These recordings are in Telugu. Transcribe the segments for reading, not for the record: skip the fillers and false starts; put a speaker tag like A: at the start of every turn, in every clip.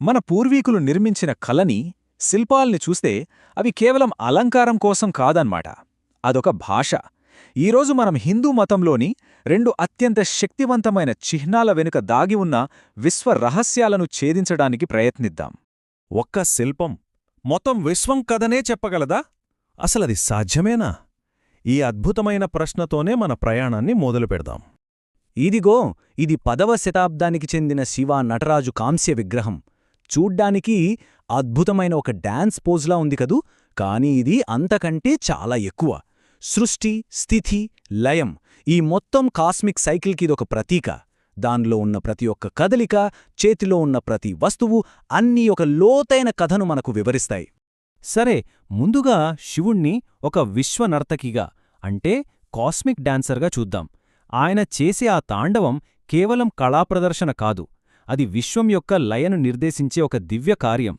A: మన పూర్వీకులు నిర్మించిన కళని, శిల్పాల్ని చూస్తే అవి కేవలం అలంకారం కోసం కాదన్మాట. అదొక భాష. ఈరోజు మనం హిందూ మతంలోని రెండు అత్యంత శక్తివంతమైన చిహ్నాల వెనుక దాగి ఉన్న విశ్వ రహస్యాలను ఛేదించడానికి ప్రయత్నిద్దాం.
B: ఒక్క శిల్పం మొత్తం విశ్వం కథనే చెప్పగలదా? అసలది సాధ్యమేనా? ఈ అద్భుతమైన ప్రశ్నతోనే మన ప్రయాణాన్ని మొదలుపెడదాం.
C: ఇదిగో ఇది 10వ శతాబ్దానికి చెందిన శివ నటరాజు కాంస్య విగ్రహం. చూడ్డానికి అద్భుతమైన ఒక డాన్స్ పోజ్లా ఉంది కదూ, కాని ఇది అంతకంటే చాలా ఎక్కువ. సృష్టి, స్థితి, లయం ఈ మొత్తం కాస్మిక్ సైకిల్కిదొక ప్రతీక. దానిలో ఉన్న ప్రతి ఒక్క కదలిక, చేతిలో ఉన్న ప్రతి వస్తువు అన్నీ ఒక లోతైన కథను మనకు వివరిస్తాయి.
B: సరే, ముందుగా శివుణ్ణి ఒక విశ్వనర్తకిగా అంటే కాస్మిక్ డాన్సర్గా చూద్దాం. ఆయన చేసే ఆ తాండవం కేవలం కళాప్రదర్శన కాదు, అది విశ్వం యొక్క లయను నిర్దేశించే ఒక దివ్య కార్యం.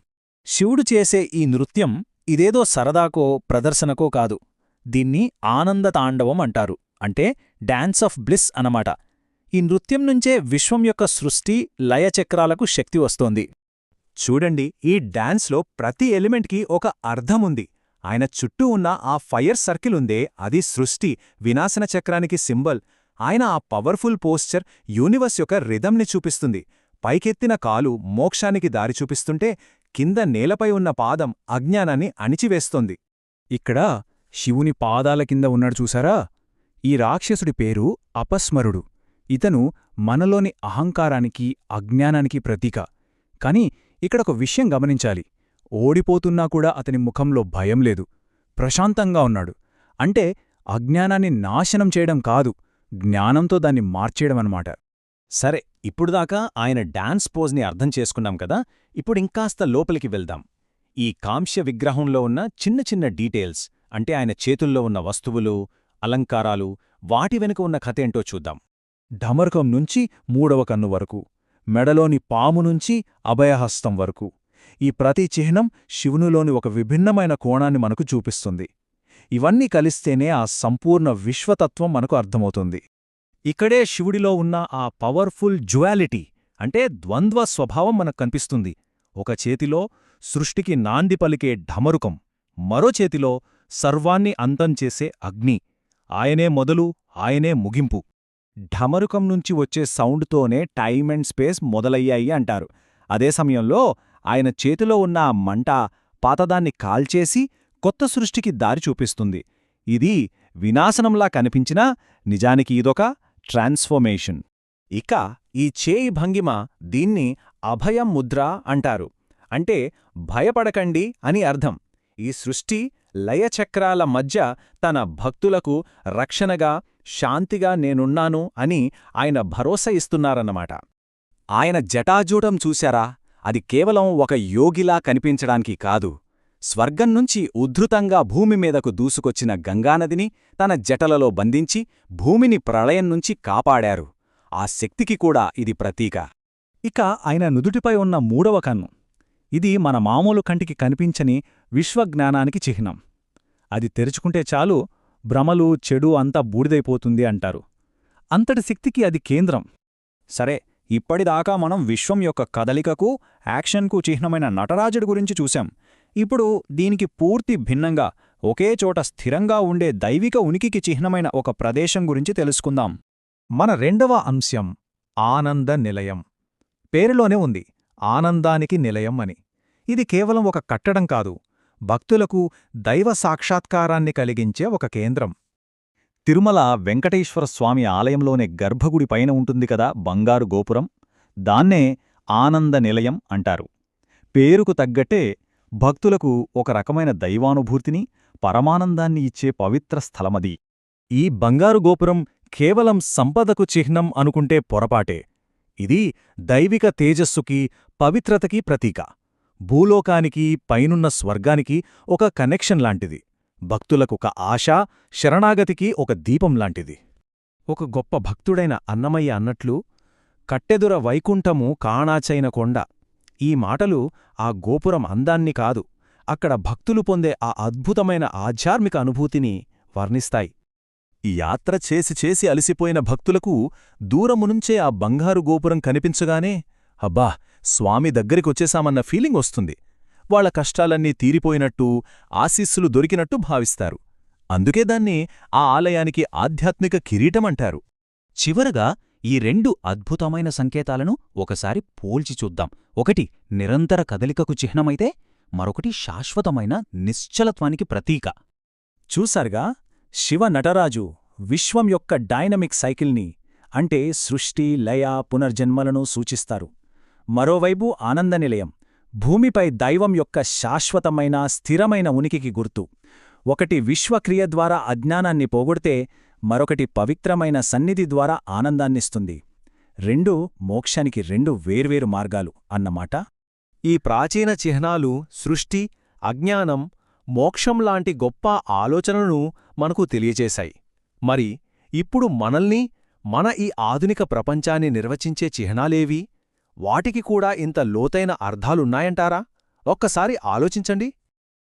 A: శివుడు చేసే ఈ నృత్యం ఇదేదో సరదాకో ప్రదర్శనకో కాదు. దీన్ని ఆనంద తాండవం అంటారు. అంటే డాన్స్ ఆఫ్ బ్లిస్ అనమాట. ఈ నృత్యం నుంచే విశ్వం యొక్క సృష్టి, లయచక్రాలకు శక్తి వస్తోంది. చూడండి, ఈ డాన్స్లో ప్రతి ఎలిమెంట్కి ఒక అర్థముంది. ఆయన చుట్టూ ఉన్న ఆ ఫైర్ సర్కిల్ ఉందే, అది సృష్టి, వినాశన చక్రానికి సింబల్. ఆయన ఆ పవర్ఫుల్ పోస్చర్ యూనివర్స్ యొక్క రిథంని చూపిస్తుంది. పైకెత్తిన కాలు మోక్షానికి దారి చూపిస్తుంటే, కింద నేలపై ఉన్న పాదం అజ్ఞానాన్ని అణిచివేస్తోంది.
C: ఇక్కడ శివుని పాదాల కింద ఉన్నాడు చూసారా? ఈ రాక్షసుడి పేరు అపస్మరుడు. ఇతను మనలోని అహంకారానికి, అజ్ఞానానికి ప్రతీక. కాని ఇక్కడొక విషయం గమనించాలి. ఓడిపోతున్నా కూడా అతని ముఖంలో భయం లేదు, ప్రశాంతంగా ఉన్నాడు. అంటే అజ్ఞానాన్ని నాశనం చేయడం కాదు, జ్ఞానంతో దాన్ని మార్చేయడమన్నమాట.
A: సరే, ఇప్పుడుదాకా ఆయన డాన్స్ పోజ్ని అర్థం చేసుకున్నాం కదా. ఇప్పుడింకాస్త లోపలికి వెళ్దాం. ఈ కాంస్య విగ్రహంలో ఉన్న చిన్న చిన్న డీటెయిల్స్, అంటే ఆయన చేతుల్లో ఉన్న వస్తువులు, అలంకారాలు, వాటి వెనుక ఉన్న కథేంటో చూద్దాం.
C: ఢమరుకం నుంచి 3వ కన్ను వరకు, మెడలోని పాము నుంచి అభయహస్తం వరకు, ఈ ప్రతి చిహ్నం శివునిలోని ఒక విభిన్నమైన కోణాన్ని మనకు చూపిస్తుంది. ఇవన్నీ కలిస్తేనే ఆ సంపూర్ణ విశ్వతత్వం మనకు అర్థమవుతుంది.
A: ఇక్కడే శివుడిలో ఉన్న ఆ పవర్ఫుల్ డ్యుయాలిటీ, అంటే ద్వంద్వ స్వభావం మనకు కనిపిస్తుంది. ఒక చేతిలో సృష్టికి నాంది పలికే ఢమరుకం, మరో చేతిలో సర్వాన్ని అంతం చేసే అగ్ని. ఆయనే మొదలు, ఆయనే ముగింపు. ఢమరుకం నుంచి వచ్చే సౌండ్తోనే టైమ్ అండ్ స్పేస్ మొదలయ్యాయి అంటారు. అదే సమయంలో ఆయన చేతిలో ఉన్న ఆ మంట పాతదాన్ని కాల్చేసి కొత్త సృష్టికి దారి చూపిస్తుంది. ఇది వినాశనంలా కనిపించినా నిజానికి ఇదొక ట్రాన్స్ఫర్మేషన్. ఇక ఈ చేయి భంగిమ, దీన్ని అభయం ముద్ర అంటారు. అంటే భయపడకండి అని అర్థం. ఈ సృష్టి లయచక్రాల మధ్య తన భక్తులకు రక్షణగా, శాంతిగా నేనున్నాను అని ఆయన భరోసా ఇస్తున్నారన్నమాట. ఆయన జటాజూటం చూశారా? అది కేవలం ఒక యోగిలా కనిపించడానికి కాదు. స్వర్గం నుంచి ఉద్ధృతంగా భూమి మీదకు దూసుకొచ్చిన గంగానదిని తన జటలలో బంధించి భూమిని ప్రళయం నుంచి కాపాడారు. ఆ శక్తికి కూడా ఇది ప్రతీక.
C: ఇక ఆయన నుదుటిపై ఉన్న 3వ కన్ను, ఇది మన మామూలు కంటికి కనిపించని విశ్వజ్ఞానానికి చిహ్నం. అది తెరుచుకుంటే చాలు, భ్రమలు, చెడు అంతా బూడిదైపోతుంది అంటారు. అంతటి శక్తికి అది కేంద్రం.
A: సరే, ఇప్పటిదాకా మనం విశ్వం యొక్క కదలికకు, యాక్షన్కు చిహ్నమైన నటరాజుడి గురించి చూశాం. ఇప్పుడు దీనికి పూర్తి భిన్నంగా, ఒకే చోట స్థిరంగా ఉండే దైవిక ఉనికికి చిహ్నమైన ఒక ప్రదేశం గురించి తెలుసుకుందాం. మన రెండవ అంశం ఆనంద నిలయం. పేరులోనే ఉంది, ఆనందానికి నిలయం అని. ఇది కేవలం ఒక కట్టడం కాదు, భక్తులకు దైవ సాక్షాత్కారాన్ని కలిగించే ఒక కేంద్రం. తిరుమల వెంకటేశ్వర స్వామి ఆలయంలోనే గర్భగుడి పైన ఉంటుంది కదా బంగారు గోపురం, దాన్నే ఆనంద నిలయం అంటారు. పేరుకు తగ్గట్టే భక్తులకు ఒక రకమైన దైవానుభూతిని, పరమానందాన్ని ఇచ్చే పవిత్ర స్థలమది. ఈ బంగారు గోపురం కేవలం సంపదకు చిహ్నం అనుకుంటే పొరపాటే. ఇది దైవిక తేజస్సుకి, పవిత్రతకి ప్రతీక. భూలోకానికి, పైనున్న స్వర్గానికి ఒక కనెక్షన్ లాంటిది. భక్తులకొక ఆశ, శరణాగతికి ఒక దీపం లాంటిది. ఒక గొప్ప భక్తుడైన అన్నమయ్య అన్నట్లు, కట్టెదుర వైకుంఠము కాణాచైన కొండ. ఈ మాటలు ఆ గోపురం అందాన్ని కాదు, అక్కడ భక్తులు పొందే ఆ అద్భుతమైన ఆధ్యాత్మిక అనుభూతిని వర్ణిస్తాయి. ఈ యాత్ర చేసి చేసి అలసిపోయిన భక్తులకు దూరమునుంచే ఆ బంగారు గోపురం కనిపించగానే, అబ్బా,
D: స్వామి దగ్గరికొచ్చేశామన్న ఫీలింగ్ వస్తుంది. వాళ్ల కష్టాలన్నీ తీరిపోయినట్టు, ఆశీస్సులు దొరికినట్టు భావిస్తారు. అందుకే దాన్ని ఆ ఆలయానికి ఆధ్యాత్మిక కిరీటమంటారు.
C: చివరగా ఈ రెండు అద్భుతమైన సంకేతాలను ఒకసారి పోల్చి చూద్దాం. ఒకటి నిరంతర కదలికకు చిహ్నమైతే, మరొకటి శాశ్వతమైన నిశ్చలత్వానికి ప్రతీక. చూసారుగా, శివ నటరాజు విశ్వం యొక్క డైనమిక్ సైకిల్ని, అంటే సృష్టి, లయ, పునర్జన్మలను సూచిస్తారు. మరోవైపు ఆనందనిలయం, భూమిపై దైవం యొక్క శాశ్వతమైన స్థిరమైన ఉనికికి గుర్తు. ఒకటి విశ్వక్రియ ద్వారా అజ్ఞానాన్ని పోగొడితే, మరొకటి పవిత్రమైన సన్నిధి ద్వారా ఆనందాన్నిస్తుంది. రెండూ మోక్షానికి రెండు వేర్వేరు మార్గాలు అన్నమాట.
B: ఈ ప్రాచీన చిహ్నాలు సృష్టి, అజ్ఞానం, మోక్షంలాంటి గొప్ప ఆలోచనలను మనకు తెలియచేశాయి. మరి ఇప్పుడు మనల్ని, మన ఈ ఆధునిక ప్రపంచాన్ని నిర్వచించే చిహ్నాలేవి? వాటికి కూడా ఇంత లోతైన అర్థాలున్నాయంటారా? ఒక్కసారి ఆలోచించండి.